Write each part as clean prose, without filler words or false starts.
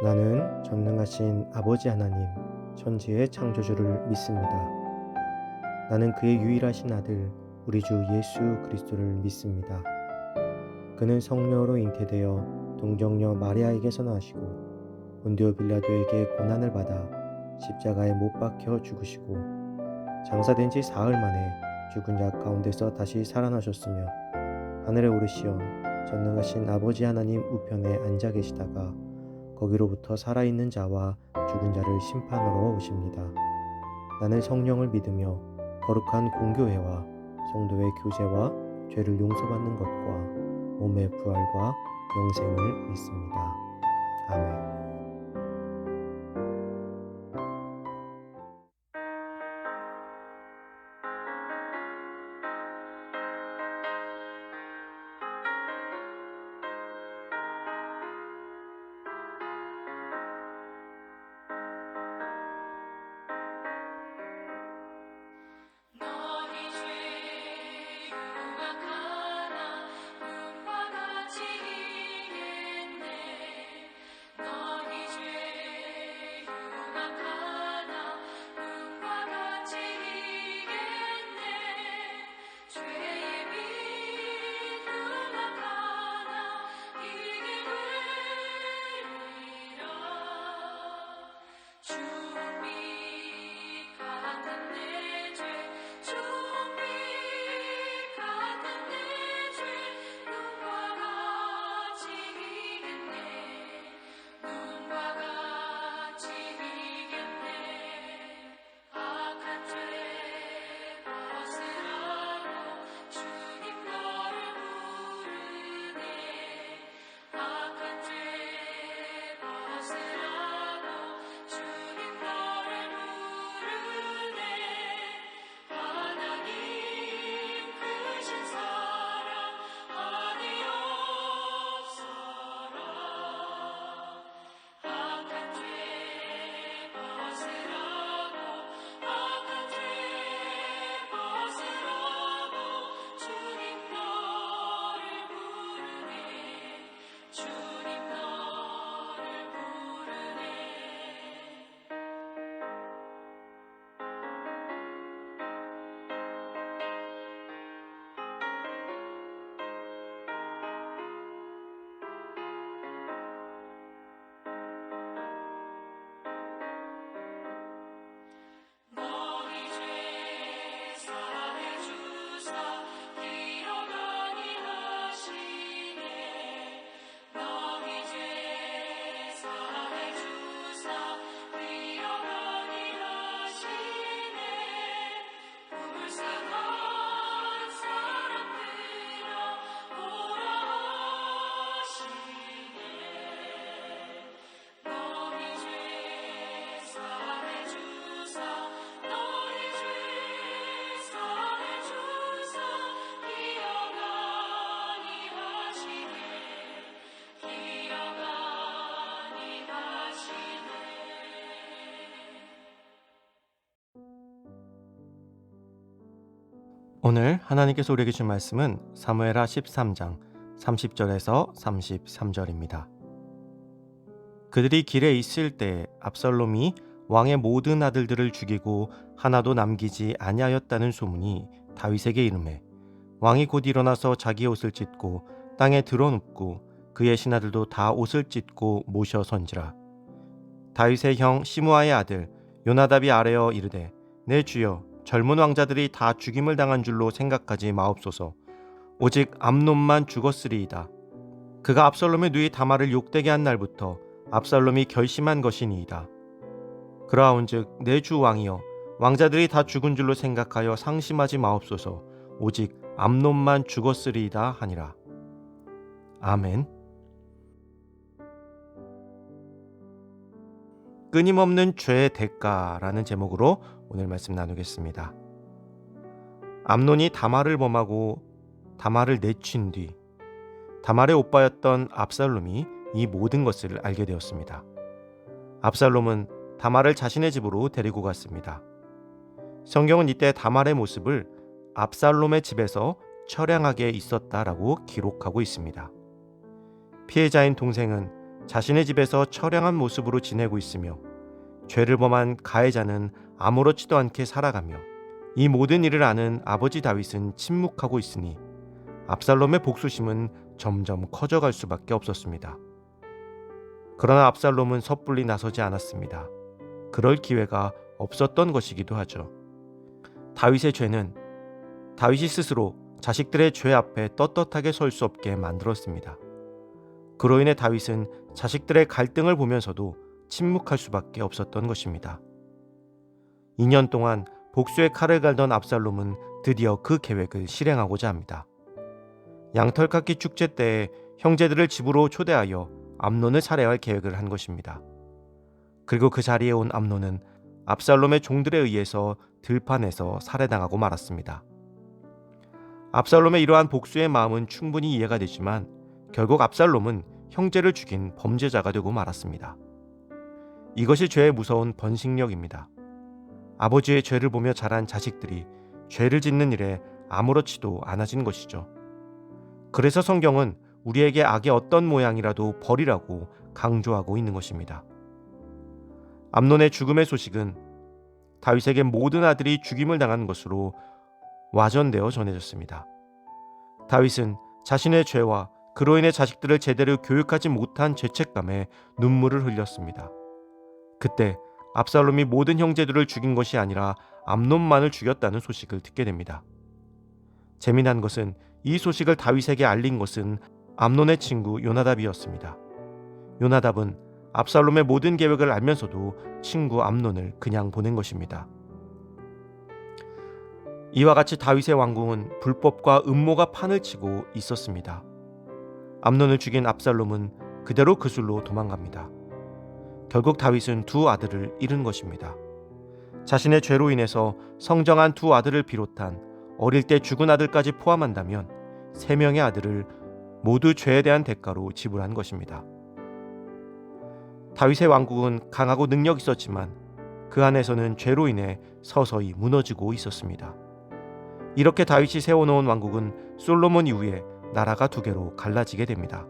나는 전능하신 아버지 하나님, 천지의 창조주를 믿습니다. 나는 그의 유일하신 아들, 우리 주 예수 그리스도를 믿습니다. 그는 성령으로 잉태되어 동정녀 마리아에게서 나시고 본디오 빌라도에게 고난을 받아 십자가에 못 박혀 죽으시고 장사된 지 사흘 만에 죽은 자 가운데서 다시 살아나셨으며 하늘에 오르시어 전능하신 아버지 하나님 우편에 앉아 계시다가 거기로부터 살아있는 자와 죽은 자를 심판하러 오십니다. 나는 성령을 믿으며 거룩한 공교회와 성도의 교제와 죄를 용서받는 것과 몸의 부활과 영생을 믿습니다. 아멘. 너희 죄 흉악하나 눈과 같이 이겠네. 너희 죄 흉악하나 눈과 같이 이겠네. 죄의 빛 흉악하나 이기리라. 주빛 같은 내 죄, 주빛 같은 내 죄, 눈과 같이 이겠네. 눈과 같이 이겠네. 악한 죄 벗으라고 주님 너를 부르네. 악한 죄 벗으라고 주님 너를 부르네. 하나님 크신 사랑 아니 없어라. 악한 죄 벗으라고 악한 죄 벗으라고 주님 너를 부르네. 주님 너를 부르네. 너희 죄 사해 주사 기억하니 하시네. 너희 죄 사해 주사 기억하니 하시네. 꿈을 사간 사람들아 오라 하시네. 너희 죄 사해 주사 너희 죄 사해 주사 기억하니 하시네. 기억하니 하시네. 오늘 하나님께서 우리에게 준 말씀은 사무엘하 13장 30절에서 33절입니다. 그들이 길에 있을 때 압살롬이 왕의 모든 아들들을 죽이고 하나도 남기지 아니하였다는 소문이 다윗에게 이르매 왕이 곧 일어나서 자기 옷을 찢고 땅에 드러눕고 그의 신하들도 다 옷을 찢고 모셔 선지라. 다윗의 형 시므아의 아들 요나답이 아뢰어 이르되 내 주여 젊은 왕자들이 다 죽임을 당한 줄로 생각하지 마옵소서. 오직 암논만 죽었으리이다. 그가 압살롬의 누이 다말을 욕되게 한 날부터 압살롬이 결심한 것이니이다. 그러하온즉 내 주 왕이여 왕자들이 다 죽은 줄로 생각하여 상심하지 마옵소서. 오직 암논만 죽었으리이다 하니라. 아멘. 끊임없는 죄의 대가라는 제목으로 오늘 말씀 나누겠습니다. 암논이 다말을 범하고 다말을 내친 뒤 다말의 오빠였던 압살롬이 이 모든 것을 알게 되었습니다. 압살롬은 다말을 자신의 집으로 데리고 갔습니다. 성경은 이때 다말의 모습을 압살롬의 집에서 처량하게 있었다라고 기록하고 있습니다. 피해자인 동생은 자신의 집에서 처량한 모습으로 지내고 있으며 죄를 범한 가해자는 아무렇지도 않게 살아가며 이 모든 일을 아는 아버지 다윗은 침묵하고 있으니 압살롬의 복수심은 점점 커져갈 수밖에 없었습니다. 그러나 압살롬은 섣불리 나서지 않았습니다. 그럴 기회가 없었던 것이기도 하죠. 다윗의 죄는 다윗이 스스로 자식들의 죄 앞에 떳떳하게 설 수 없게 만들었습니다. 그로 인해 다윗은 자식들의 갈등을 보면서도 침묵할 수밖에 없었던 것입니다. 2년 동안 복수의 칼을 갈던 압살롬은 드디어 그 계획을 실행하고자 합니다. 양털깎기 축제 때에 형제들을 집으로 초대하여 암논을 살해할 계획을 한 것입니다. 그리고 그 자리에 온 암논은 압살롬의 종들에 의해서 들판에서 살해당하고 말았습니다. 압살롬의 이러한 복수의 마음은 충분히 이해가 되지만 결국 압살롬은 형제를 죽인 범죄자가 되고 말았습니다. 이것이 죄의 무서운 번식력입니다. 아버지의 죄를 보며 자란 자식들이 죄를 짓는 일에 아무렇지도 않아진 것이죠. 그래서 성경은 우리에게 악의 어떤 모양이라도 버리라고 강조하고 있는 것입니다. 암논의 죽음의 소식은 다윗에게 모든 아들이 죽임을 당한 것으로 와전되어 전해졌습니다. 다윗은 자신의 죄와 그로 인해 자식들을 제대로 교육하지 못한 죄책감에 눈물을 흘렸습니다. 그때 압살롬이 모든 형제들을 죽인 것이 아니라 암논만을 죽였다는 소식을 듣게 됩니다. 재미난 것은 이 소식을 다윗에게 알린 것은 암논의 친구 요나답이었습니다. 요나답은 압살롬의 모든 계획을 알면서도 친구 암논을 그냥 보낸 것입니다. 이와 같이 다윗의 왕궁은 불법과 음모가 판을 치고 있었습니다. 암논을 죽인 압살롬은 그대로 그술로 도망갑니다. 결국 다윗은 두 아들을 잃은 것입니다. 자신의 죄로 인해서 성정한 두 아들을 비롯한 어릴 때 죽은 아들까지 포함한다면 3명의 아들을 모두 죄에 대한 대가로 지불한 것입니다. 다윗의 왕국은 강하고 능력 있었지만 그 안에서는 죄로 인해 서서히 무너지고 있었습니다. 이렇게 다윗이 세워놓은 왕국은 솔로몬 이후에 나라가 2개로 갈라지게 됩니다.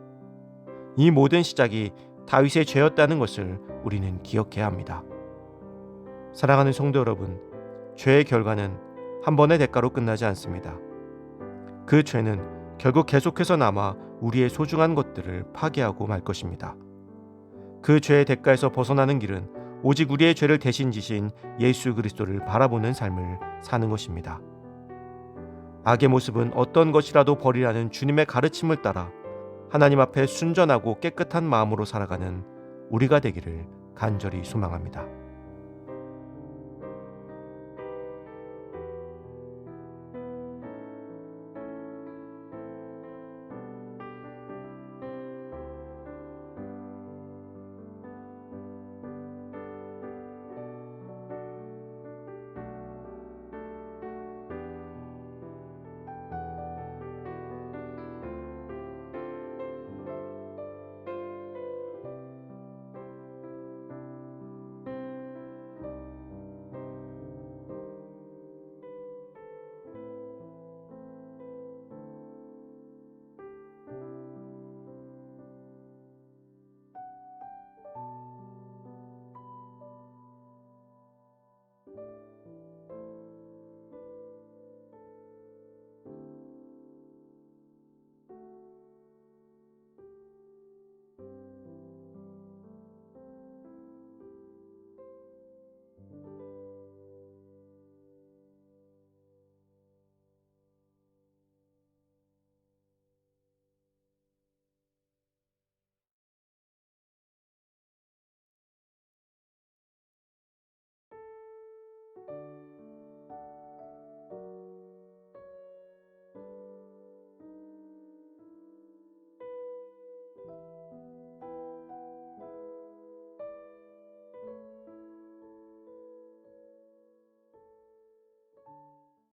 이 모든 시작이 다윗의 죄였다는 것을 우리는 기억해야 합니다. 사랑하는 성도 여러분, 죄의 결과는 한 번의 대가로 끝나지 않습니다. 그 죄는 결국 계속해서 남아 우리의 소중한 것들을 파괴하고 말 것입니다. 그 죄의 대가에서 벗어나는 길은 오직 우리의 죄를 대신 지신 예수 그리스도를 바라보는 삶을 사는 것입니다. 악의 모습은 어떤 것이라도 버리라는 주님의 가르침을 따라 하나님 앞에 순전하고 깨끗한 마음으로 살아가는 우리가 되기를 간절히 소망합니다.